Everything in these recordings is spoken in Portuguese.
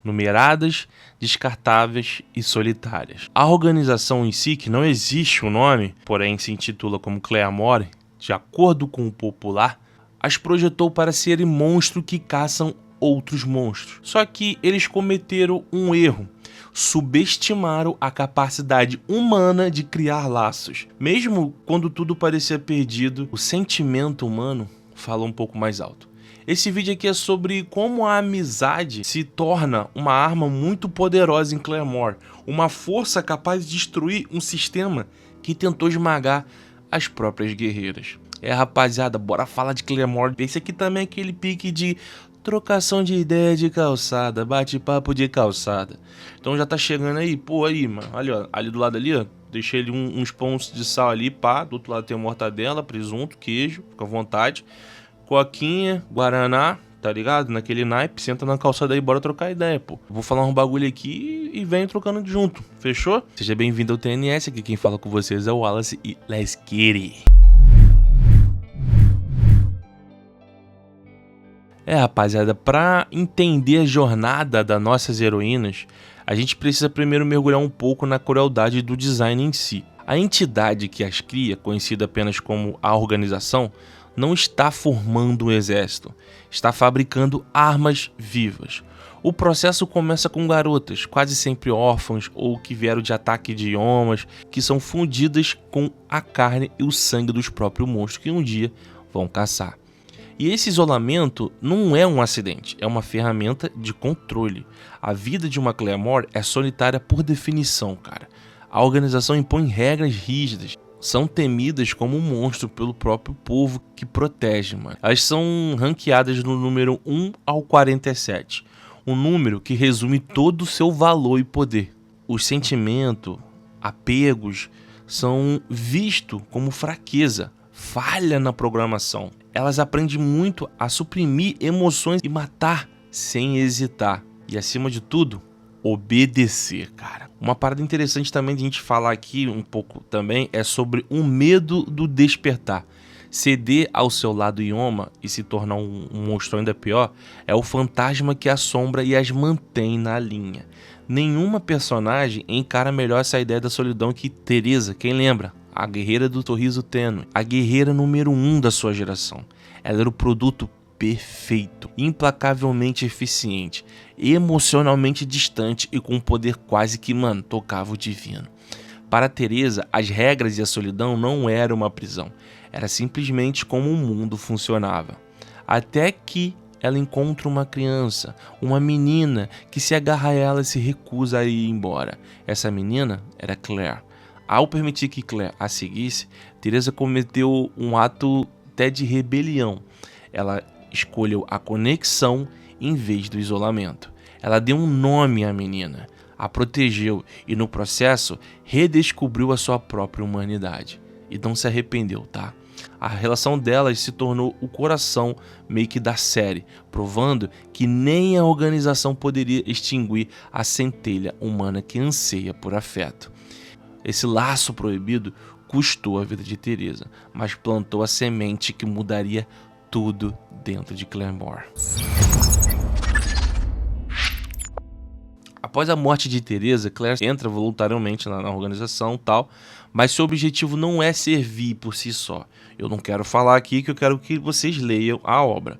numeradas, descartáveis e solitárias. A organização em si, que não existe o nome, porém se intitula como Claremore, de acordo com o popular, as projetou para serem monstros que caçam outros monstros. Só que eles cometeram um erro. Subestimaram a capacidade humana de criar laços. Mesmo quando tudo parecia perdido, o sentimento humano fala um pouco mais alto. Esse vídeo aqui é sobre como a amizade se torna uma arma muito poderosa em Claremore, uma força capaz de destruir um sistema que tentou esmagar as próprias guerreiras. Rapaziada, bora falar de Claremore. Esse aqui também é aquele pique de trocação de ideia de calçada, bate-papo de calçada. Então já tá chegando aí, pô, aí, mano, olha, ali do lado ali, ó, deixei ali uns pães de sal ali, pá, do outro lado tem mortadela, presunto, queijo, fica à vontade, coquinha, guaraná, tá ligado? Naquele naipe, senta na calçada aí, bora trocar ideia, pô. Vou falar um bagulho aqui e venho trocando junto, fechou? Seja bem-vindo ao TNS, aqui quem fala com vocês é o Wallace e let's get it. Rapaziada, pra entender a jornada das nossas heroínas, a gente precisa primeiro mergulhar um pouco na crueldade do design em si. A entidade que as cria, conhecida apenas como a organização, não está formando um exército, está fabricando armas vivas. O processo começa com garotas, quase sempre órfãs ou que vieram de ataque de idiomas, que são fundidas com a carne e o sangue dos próprios monstros que um dia vão caçar. E esse isolamento não é um acidente, é uma ferramenta de controle. A vida de uma Claremore é solitária por definição, cara. A organização impõe regras rígidas, são temidas como um monstro pelo próprio povo que protege, mano. Elas são ranqueadas no número 1 ao 47, um número que resume todo o seu valor e poder. Os sentimentos, apegos, são vistos como fraqueza, falha na programação. Elas aprendem muito a suprimir emoções e matar sem hesitar. E acima de tudo, obedecer, cara. Uma parada interessante também de a gente falar aqui um pouco também é sobre um medo do despertar. Ceder ao seu lado Ioma e se tornar um monstro ainda pior é o fantasma que assombra e as mantém na linha. Nenhuma personagem encara melhor essa ideia da solidão que Teresa, quem lembra? A guerreira do sorriso tênue, a guerreira número 1 da sua geração. Ela era o produto perfeito, implacavelmente eficiente, emocionalmente distante e com um poder quase que, mano, tocava o divino. Para Teresa, as regras e a solidão não eram uma prisão, era simplesmente como o mundo funcionava. Até que ela encontra uma criança, uma menina que se agarra a ela e se recusa a ir embora. Essa menina era Claire. Ao permitir que Claire a seguisse, Teresa cometeu um ato até de rebelião. Ela escolheu a conexão em vez do isolamento. Ela deu um nome à menina, a protegeu e no processo redescobriu a sua própria humanidade. E não se arrependeu, tá? A relação delas se tornou o coração meio que da série, provando que nem a organização poderia extinguir a centelha humana que anseia por afeto. Esse laço proibido custou a vida de Teresa, mas plantou a semente que mudaria tudo dentro de Claremore. Após a morte de Teresa, Claire entra voluntariamente na organização e tal, mas seu objetivo não é servir por si só. Eu não quero falar aqui, que eu quero que vocês leiam a obra.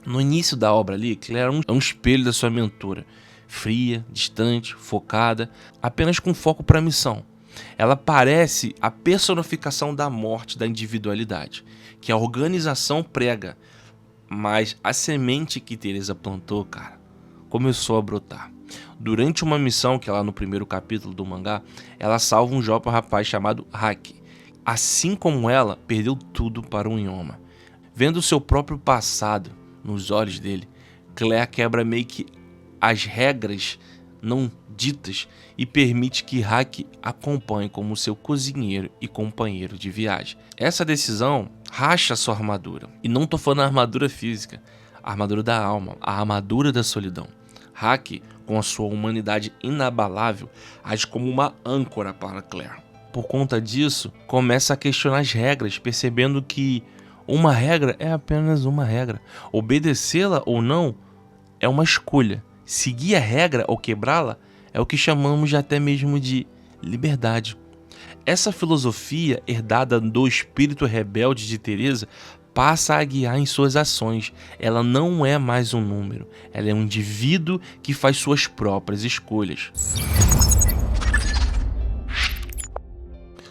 No início da obra ali, Claire é um espelho da sua mentora, fria, distante, focada, apenas com foco para a missão. Ela parece a personificação da morte da individualidade, que a organização prega, mas a semente que Teresa plantou, cara, começou a brotar. Durante uma missão, que é lá no primeiro capítulo do mangá, ela salva um jovem rapaz chamado Haki. Assim como ela, perdeu tudo para um Ioma. Vendo seu próprio passado nos olhos dele, Claire quebra meio que as regras não ditas e permite que Haki acompanhe como seu cozinheiro e companheiro de viagem. Essa decisão racha sua armadura. E não tô falando da armadura física, a armadura da alma, a armadura da solidão. Haki, com a sua humanidade inabalável, age como uma âncora para Claire. Por conta disso, começa a questionar as regras, percebendo que uma regra é apenas uma regra. Obedecê-la ou não é uma escolha. seguir a regra ou quebrá-la é o que chamamos de até mesmo de liberdade. Essa filosofia herdada do espírito rebelde de Teresa passa a guiar em suas ações. Ela não é mais um número, ela é um indivíduo que faz suas próprias escolhas.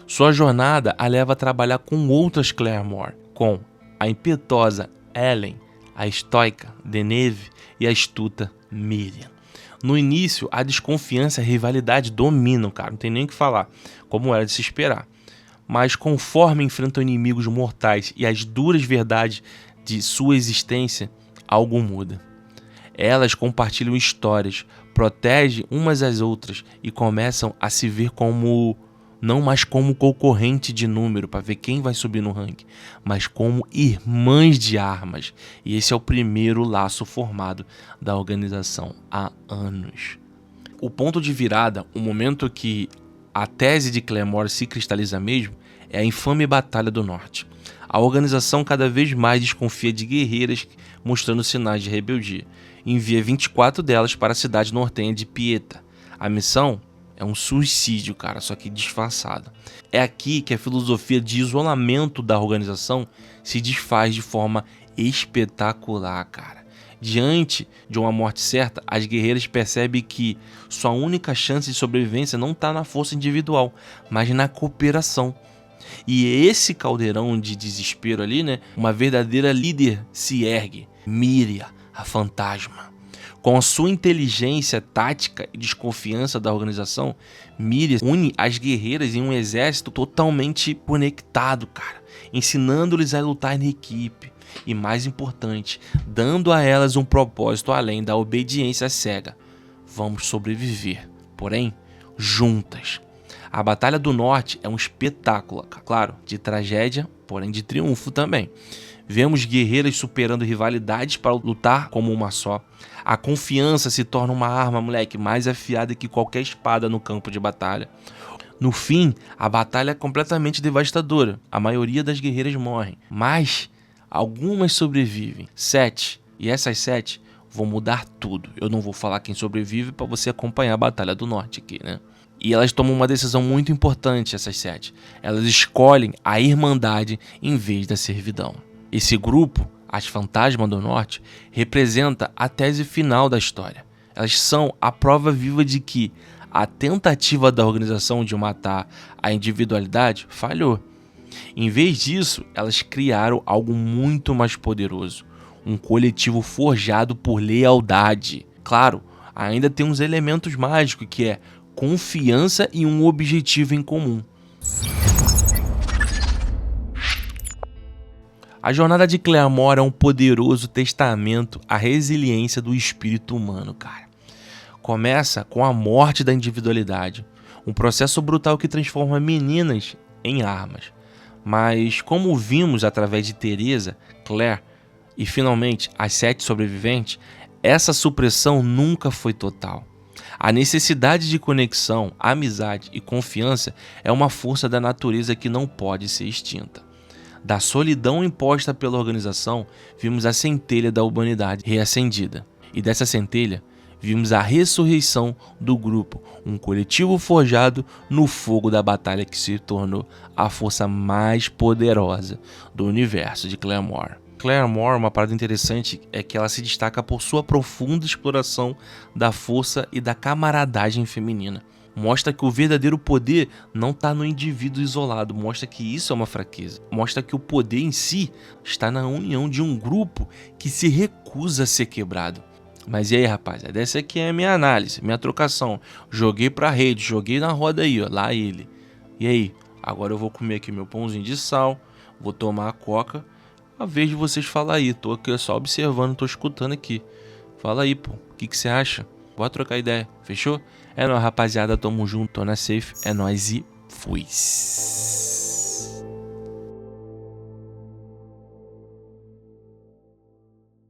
Sua jornada a leva a trabalhar com outras Claremore, com a impetuosa Ellen, a estoica Deneve e a astuta Miriam. No início, a desconfiança e a rivalidade dominam, cara, não tem nem o que falar, como era de se esperar. Mas conforme enfrentam inimigos mortais e as duras verdades de sua existência, algo muda. Elas compartilham histórias, protegem umas às outras e começam a se ver como, não mais como concorrente de número para ver quem vai subir no ranking, mas como irmãs de armas. E esse é o primeiro laço formado da organização há anos. O ponto de virada, o momento que a tese de Claremore se cristaliza mesmo, é a infame Batalha do Norte. A organização cada vez mais desconfia de guerreiras mostrando sinais de rebeldia. Envia 24 delas para a cidade nortenha de Pieta. A missão é um suicídio, cara, só que disfarçado. É aqui que a filosofia de isolamento da organização se desfaz de forma espetacular, cara. Diante de uma morte certa, as guerreiras percebem que sua única chance de sobrevivência não está na força individual, mas na cooperação. E esse caldeirão de desespero ali, né? Uma verdadeira líder se ergue, Miriam, a fantasma. Com a sua inteligência tática e desconfiança da organização, Miriam une as guerreiras em um exército totalmente conectado, cara, ensinando-lhes a lutar em equipe. E mais importante, dando a elas um propósito além da obediência cega. Vamos sobreviver, porém, juntas. A Batalha do Norte é um espetáculo, claro, de tragédia, porém de triunfo também. Vemos guerreiras superando rivalidades para lutar como uma só. A confiança se torna uma arma, moleque, mais afiada que qualquer espada no campo de batalha. No fim, a batalha é completamente devastadora. A maioria das guerreiras morrem, mas algumas sobrevivem. 7. E essas 7 vão mudar tudo. Eu não vou falar quem sobrevive para você acompanhar a Batalha do Norte aqui, né? E elas tomam uma decisão muito importante, essas 7. Elas escolhem a irmandade em vez da servidão. Esse grupo, as Fantasmas do Norte, representa a tese final da história. Elas são a prova viva de que a tentativa da organização de matar a individualidade falhou. Em vez disso, elas criaram algo muito mais poderoso, um coletivo forjado por lealdade. Claro, ainda tem uns elementos mágicos que é confiança e um objetivo em comum. A jornada de Claremore é um poderoso testamento à resiliência do espírito humano, cara. Começa com a morte da individualidade, um processo brutal que transforma meninas em armas. Mas, como vimos através de Teresa, Claire e finalmente as 7 sobreviventes, essa supressão nunca foi total. A necessidade de conexão, amizade e confiança é uma força da natureza que não pode ser extinta. Da solidão imposta pela organização, vimos a centelha da humanidade reacendida. E dessa centelha, vimos a ressurreição do grupo, um coletivo forjado no fogo da batalha que se tornou a força mais poderosa do universo de Claremore. Claremore, uma parada interessante é que ela se destaca por sua profunda exploração da força e da camaradagem feminina. Mostra que o verdadeiro poder não está no indivíduo isolado, mostra que isso é uma fraqueza. Mostra que o poder em si está na união de um grupo que se recusa a ser quebrado. Mas e aí, rapaziada, essa aqui é a minha análise, minha trocação. Joguei pra rede, joguei na roda aí, ó, lá ele. E aí, agora eu vou comer aqui meu pãozinho de sal, vou tomar a coca. A vez de vocês falar aí, tô aqui só observando, tô escutando aqui. Fala aí, pô, o que você acha? Bora trocar ideia, fechou? É nóis, rapaziada, tamo junto, tô na safe, é nóis e fui.